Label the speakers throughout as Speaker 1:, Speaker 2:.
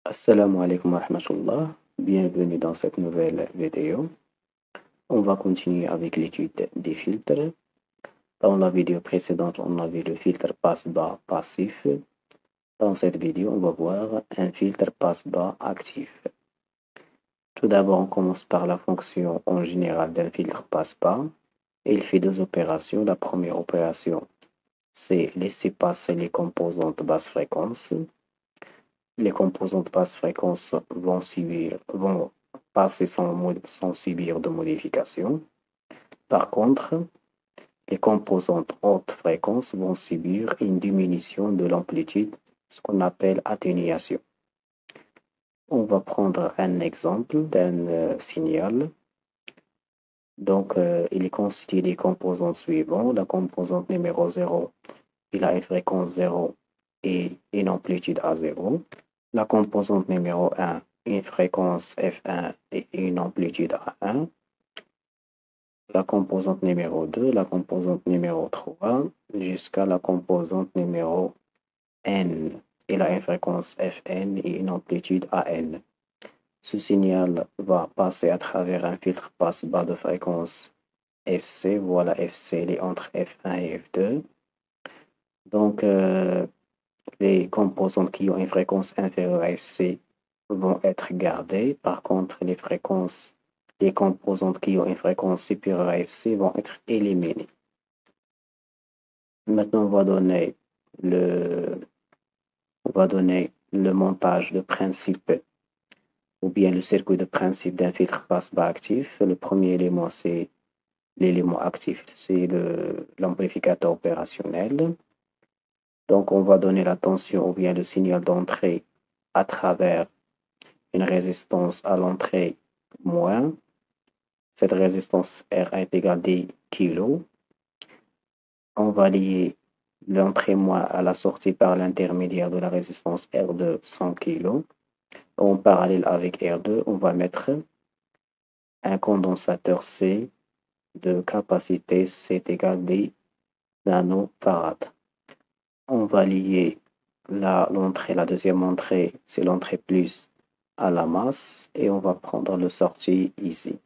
Speaker 1: Assalamu alaikum wa rahmatullah. Bienvenue dans cette nouvelle vidéo. On va continuer avec l'étude des filtres. Dans la vidéo précédente, on a vu le filtre passe-bas passif. Dans cette vidéo, on va voir un filtre passe-bas actif. Tout d'abord, on commence par la fonction en général d'un filtre passe-bas. Il fait deux opérations. La première opération, c'est laisser passer les composantes basse fréquence. Les composantes basse fréquence vont passer sans subir de modification. Par contre, les composantes haute fréquence vont subir une diminution de l'amplitude, ce qu'on appelle atténuation. On va prendre un exemple d'un signal. Donc, il est constitué des composantes suivantes. La composante numéro 0, il a une fréquence 0 et une amplitude à 0. La composante numéro 1, une fréquence F1 et une amplitude A1. La composante numéro 2, la composante numéro 3, jusqu'à la composante numéro N. Il a une fréquence Fn et une amplitude AN. Ce signal va passer à travers un filtre passe-bas de fréquence FC. Voilà, FC, il est entre F1 et F2. Donc, les composantes qui ont une fréquence inférieure à FC vont être gardées. Par contre, les composantes qui ont une fréquence supérieure à FC vont être éliminées. Maintenant, on va donner le montage de principe ou bien le circuit de principe d'un filtre passe-bas actif. Le premier élément, c'est l'élément actif, c'est l'amplificateur opérationnel. Donc, on va donner la tension ou bien le signal d'entrée à travers une résistance à l'entrée moins. Cette résistance R est égale à 10 kg. On va lier l'entrée moins à la sortie par l'intermédiaire de la résistance R de 100 kg. En parallèle avec R2, on va mettre un condensateur C de capacité C est égal à 10 nanofarad. On va lier la deuxième entrée, c'est l'entrée plus à la masse et on va prendre le sortie ici.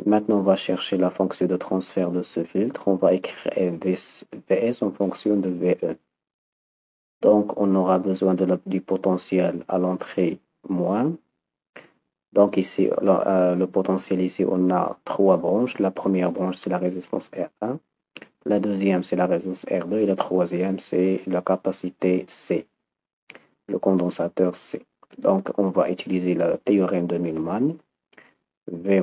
Speaker 1: Maintenant, on va chercher la fonction de transfert de ce filtre. On va écrire Vs en fonction de VE. Donc, on aura besoin du potentiel à l'entrée moins. Donc, ici, le potentiel ici, on a trois branches. La première branche, c'est la résistance R1. La deuxième, c'est la résistance R2. Et la troisième, c'est la capacité C, le condensateur C. Donc, on va utiliser le théorème de Millman. V-,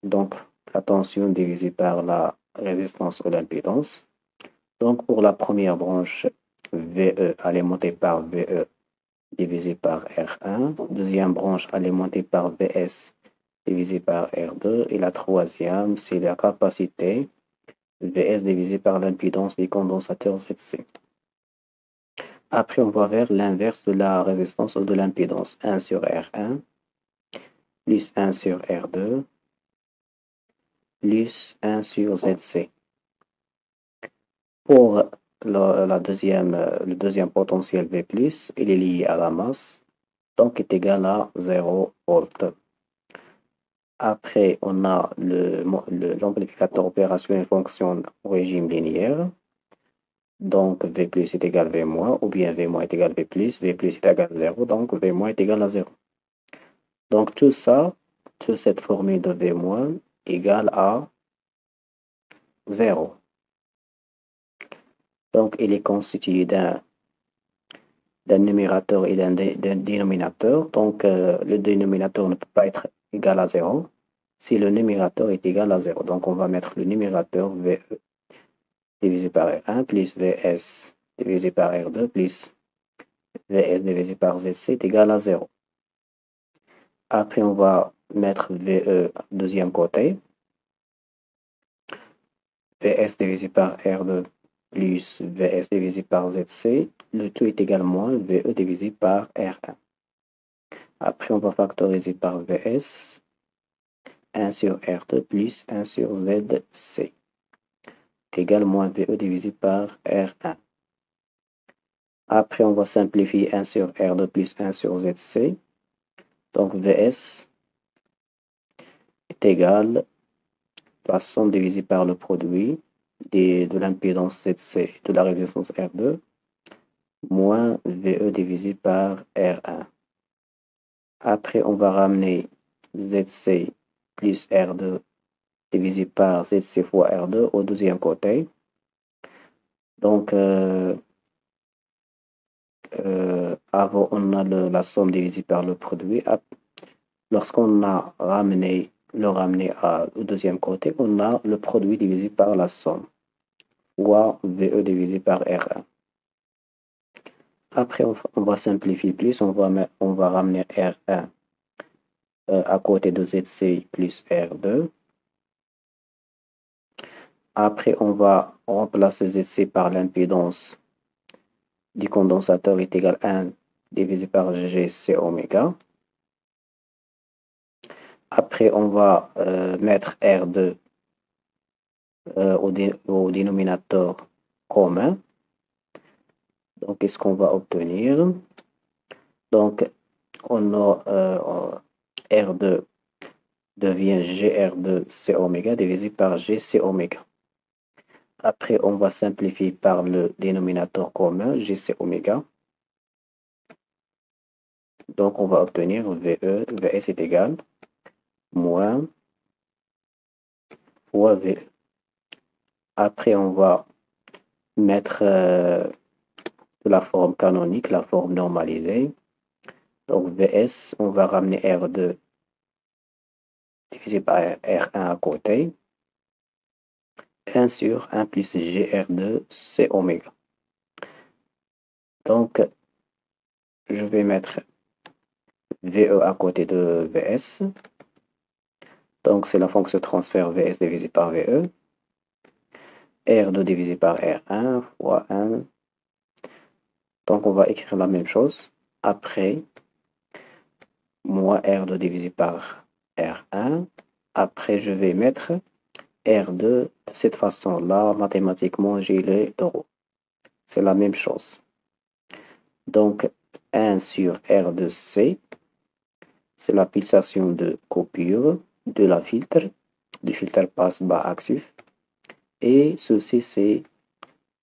Speaker 1: donc la tension divisée par la résistance ou l'impédance. Donc, pour la première branche, VE alimenté par VE divisé par R1. Deuxième branche alimentée par VS divisé par R2. Et la troisième, c'est la capacité VS divisé par l'impédance des condensateurs ZC. Après, on va vers l'inverse de la résistance ou de l'impédance. 1 sur R1 plus 1 sur R2 plus 1 sur ZC. Pour le deuxième potentiel V+, il est lié à la masse, donc est égal à 0 volts. Après, on a l'amplificateur opérationnel fonctionne au régime linéaire. Donc, V+ est égal à V-, ou bien V- est égal à V+, V+ est égal à 0, donc V- est égal à 0. Donc, toute cette formule de V- égale à 0. Donc, il est constitué d'un numérateur et d'un dénominateur. Donc, le dénominateur ne peut pas être égal à 0 si le numérateur est égal à 0. Donc, on va mettre le numérateur VE divisé par R1 plus VS divisé par R2 plus VS divisé par ZC est égal à 0. Après, on va mettre VE deuxième côté. VS divisé par R2 plus VS divisé par ZC. Le tout est également VE divisé par R1. Après, on va factoriser par VS. 1 sur R2 plus 1 sur ZC est égal à moins VE divisé par R1. Après, on va simplifier 1 sur R2 plus 1 sur ZC. Donc, VS est égal à la somme divisée par le produit de l'impédance ZC de la résistance R2 moins VE divisé par R1. Après, on va ramener ZC plus R2 divisé par ZC fois R2 au deuxième côté. Donc, avant, on a la somme divisée par le produit. Lorsqu'on a ramené au deuxième côté, on a le produit divisé par la somme, fois VE divisé par R1. Après, on va simplifier plus, on va ramener R1 à côté de ZC plus R2. Après, on va remplacer ZC par l'impédance du condensateur est égal à 1 divisé par GC oméga. Après, on va mettre R2 au dénominateur commun. Donc, qu'est-ce qu'on va obtenir? Donc, on a R2 devient GR2C oméga divisé par GC oméga. Après, on va simplifier par le dénominateur commun, GC oméga. Donc, on va obtenir VS est égal moins fois VE. Après, on va mettre la forme canonique, la forme normalisée. Donc, VS, on va ramener R2 divisé par R1 à côté. 1 sur 1 plus GR2, c'est oméga. Donc, je vais mettre VE à côté de VS. Donc, c'est la fonction transfert VS divisé par VE. R2 divisé par R1 fois 1. Donc, on va écrire la même chose. Après, moins R2 divisé par R1. Après, je vais mettre R2 de cette façon-là. Mathématiquement, j'ai les taureaux. C'est la même chose. Donc, 1 sur R2C, c'est la pulsation de coupure de la filtre, du filtre passe-bas actif. Et ceci, c'est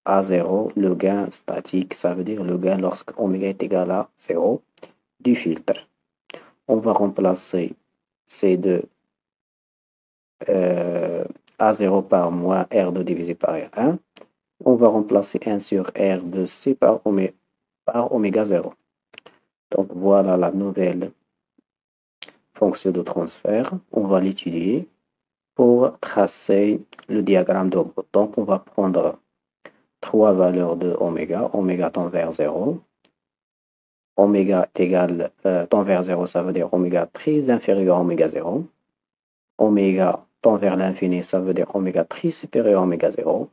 Speaker 1: A0, le gain statique, ça veut dire le gain lorsque oméga est égal à 0 du filtre. On va remplacer ces deux A0 par moins R2 divisé par R1. On va remplacer 1 sur R2C par oméga 0. Donc voilà la nouvelle fonction de transfert. On va l'étudier pour tracer le diagramme de Rho. Donc on va prendre trois valeurs de oméga. Oméga tend vers 0. Oméga est égal, tend vers 0, ça veut dire oméga très inférieur à oméga 0. Oméga tend vers l'infini, ça veut dire oméga très supérieur à oméga 0.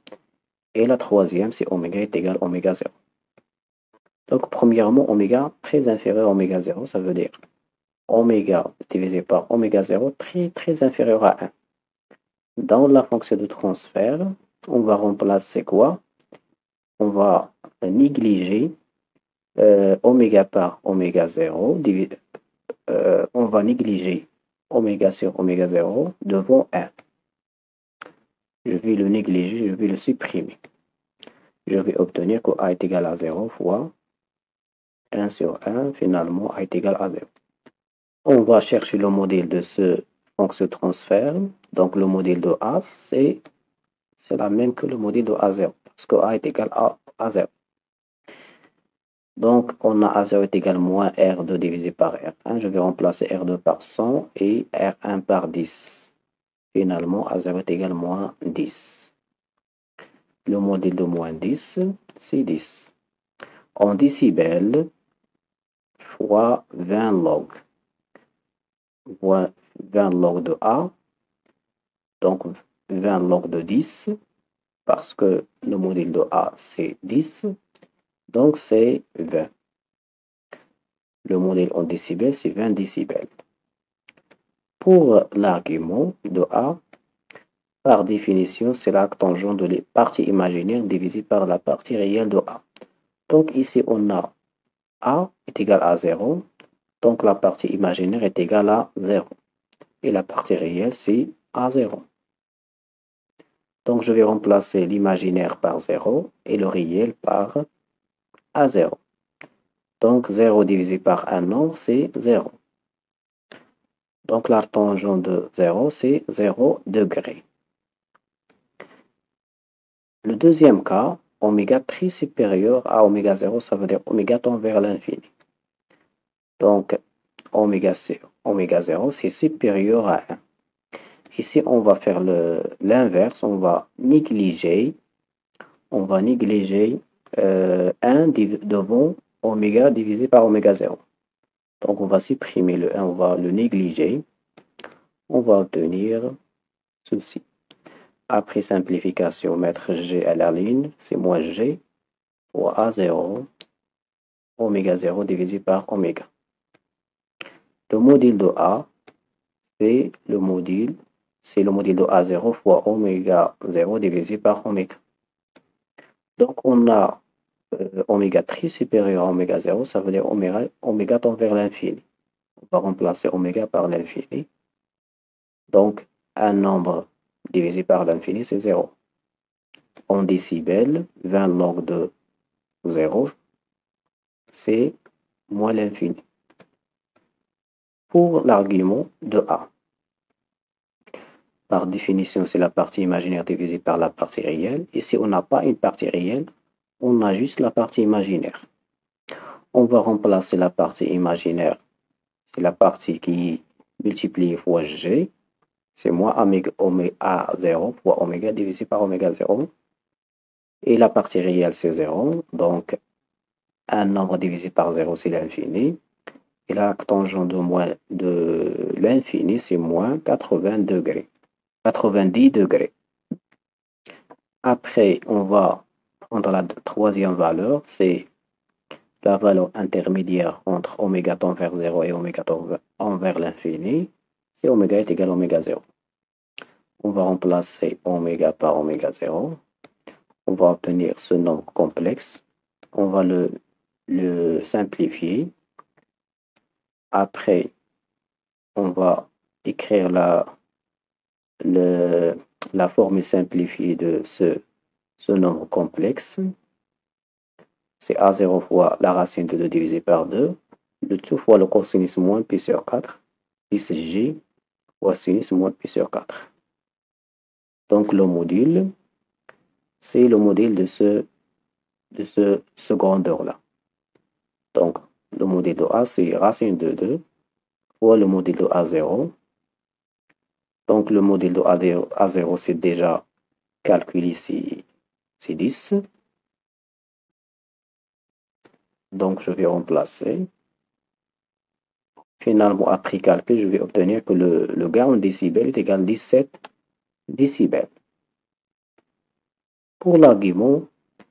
Speaker 1: Et la troisième, c'est oméga est égal à oméga 0. Donc, premièrement, oméga très inférieur à oméga 0, ça veut dire oméga divisé par oméga 0 très inférieur à 1. Dans la fonction de transfert, on va remplacer quoi? On va négliger oméga par oméga 0, on va négliger oméga sur oméga 0 devant 1. Je vais le négliger, je vais le supprimer. Je vais obtenir que A est égal à 0 fois 1 sur 1, finalement A est égal à 0. On va chercher le modèle de ce fonction transfert. Donc le modèle de A, c'est la même que le modèle de A0, parce que A est égal à A0. Donc, on a A0 est égal à moins R2 divisé par R1. Je vais remplacer R2 par 100 et R1 par 10. Finalement, A0 est égal à moins 10. Le modèle de moins 10, c'est 10. En décibels fois 20 log. 20 log de A. Donc, 20 log de 10. Parce que le modèle de A, c'est 10. Donc, c'est 20. Le modèle en décibels, c'est 20 décibels. Pour l'argument de A, par définition, c'est l'arc tangent de la partie imaginaire divisé par la partie réelle de A. Donc ici, on a A est égal à 0. Donc la partie imaginaire est égale à 0. Et la partie réelle, c'est A0. Donc je vais remplacer l'imaginaire par 0 et le réel par A0. Donc 0 divisé par un nombre, c'est 0. Donc la tangente de 0, c'est 0 degré. Le deuxième cas, oméga très supérieur à oméga 0, ça veut dire oméga tend vers l'infini. Donc oméga 0, c'est supérieur à 1. Ici, on va faire l'inverse, on va négliger 1 devant oméga divisé par oméga 0. Donc on va supprimer le 1, on va le négliger. On va obtenir ceci. Après simplification, mettre G à la ligne, c'est moins G, ou A0, oméga 0 divisé par oméga. Le module de A, c'est le module de A0 fois oméga 0 divisé par oméga. Donc on a oméga très supérieur à oméga 0, ça veut dire oméga tend vers l'infini. On va remplacer oméga par l'infini. Donc un nombre divisé par l'infini, c'est 0. En décibels, 20 log de 0, c'est moins l'infini. Pour l'argument de A, par définition, c'est la partie imaginaire divisée par la partie réelle. Ici, on n'a pas une partie réelle, on a juste la partie imaginaire. On va remplacer la partie imaginaire, c'est la partie qui multiplie fois G, c'est moins oméga 0 fois oméga divisé par oméga 0. Et la partie réelle, c'est 0, donc un nombre divisé par 0, c'est l'infini. Et la tangente de l'infini, c'est moins 80 degrés. 90 degrés. Après, on va prendre la troisième valeur, c'est la valeur intermédiaire entre oméga tend vers 0 et oméga tend vers l'infini. C'est oméga est égal à oméga 0. On va remplacer oméga par oméga 0. On va obtenir ce nombre complexe. On va le simplifier. Après, on va écrire la formule simplifiée de ce nombre complexe. C'est A0 fois la racine de 2 divisé par 2. Le tout fois le cosinus moins pi sur 4. 10J fois sinus moins pi sur 4. Donc le module, c'est le module de ce grandeur-là. Donc le module de A, c'est racine de 2 fois le module de A0. Donc le module de A0, c'est déjà calculé ici, c'est 10. Donc je vais remplacer. Finalement, après calcul, je vais obtenir que le gain en décibels est égal à 17 décibels. Pour l'argument,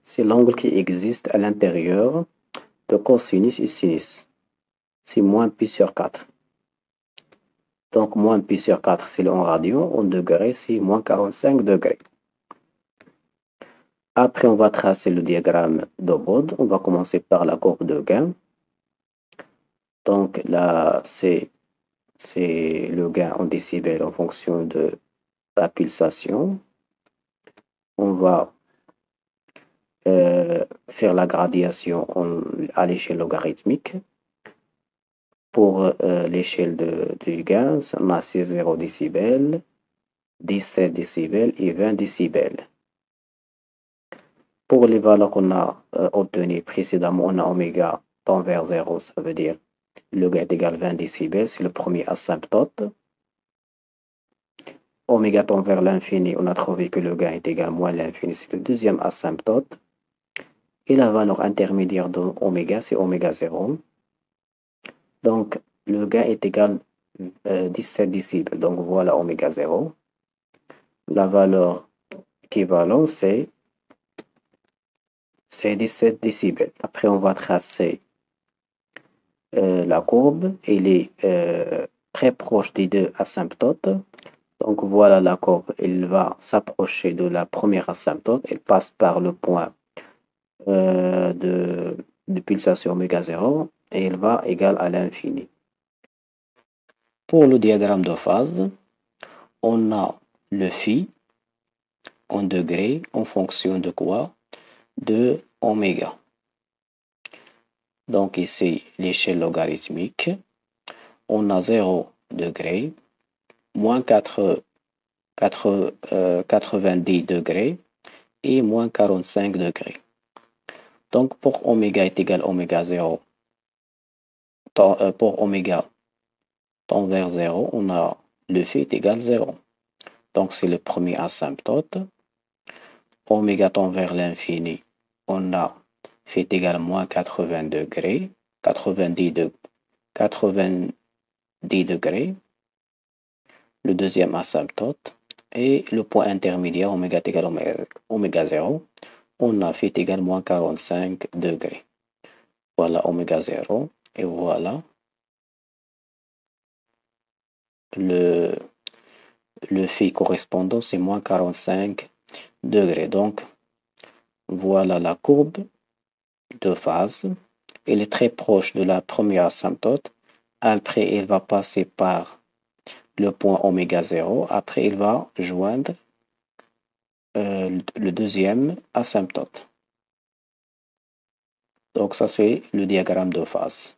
Speaker 1: c'est l'angle qui existe à l'intérieur de cosinus et sinus. C'est moins pi sur 4. Donc moins pi sur 4, c'est en radian. En degrés, c'est moins 45 degrés. Après, on va tracer le diagramme de Bode. On va commencer par la courbe de gain. Donc là, c'est le gain en décibels en fonction de la pulsation. On va faire la gradation à l'échelle logarithmique. Pour l'échelle du gain, on a 0 décibels, 17 décibels et 20 décibels. Pour les valeurs qu'on a obtenues précédemment, on a oméga tend vers 0, ça veut dire le gain est égal à 20 décibels, c'est le premier asymptote. Oméga tend vers l'infini, on a trouvé que le gain est égal à moins l'infini, c'est le deuxième asymptote. Et la valeur intermédiaire de oméga, c'est oméga 0. Donc, le gain est égal à 17 décibels. Donc, voilà oméga 0. La valeur équivalente, c'est 17 décibels. Après, on va tracer la courbe. Elle est très proche des deux asymptotes. Donc, voilà la courbe. Elle va s'approcher de la première asymptote. Elle passe par le point de pulsation oméga 0 et il va égal à l'infini. Pour le diagramme de phase, on a le phi en degrés en fonction de quoi? De oméga. Donc ici, l'échelle logarithmique, on a 0 degrés, moins 90 degrés et moins 45 degrés. Donc pour oméga est égal à oméga 0, pour oméga tend vers 0, on a le phi est égal à 0. Donc c'est le premier asymptote. Oméga tend vers l'infini, on a phi est égal à moins 80 degrés, 90 degrés, le deuxième asymptote, et le point intermédiaire, oméga est égal à oméga 0, on a phi est égal à moins 45 degrés. Voilà oméga 0, et voilà le phi correspondant, c'est moins 45 degrés. Donc, voilà la courbe de phase. Elle est très proche de la première asymptote. Après, elle va passer par le point oméga 0. Après, il va joindre le deuxième asymptote. Donc, ça, c'est le diagramme de phase.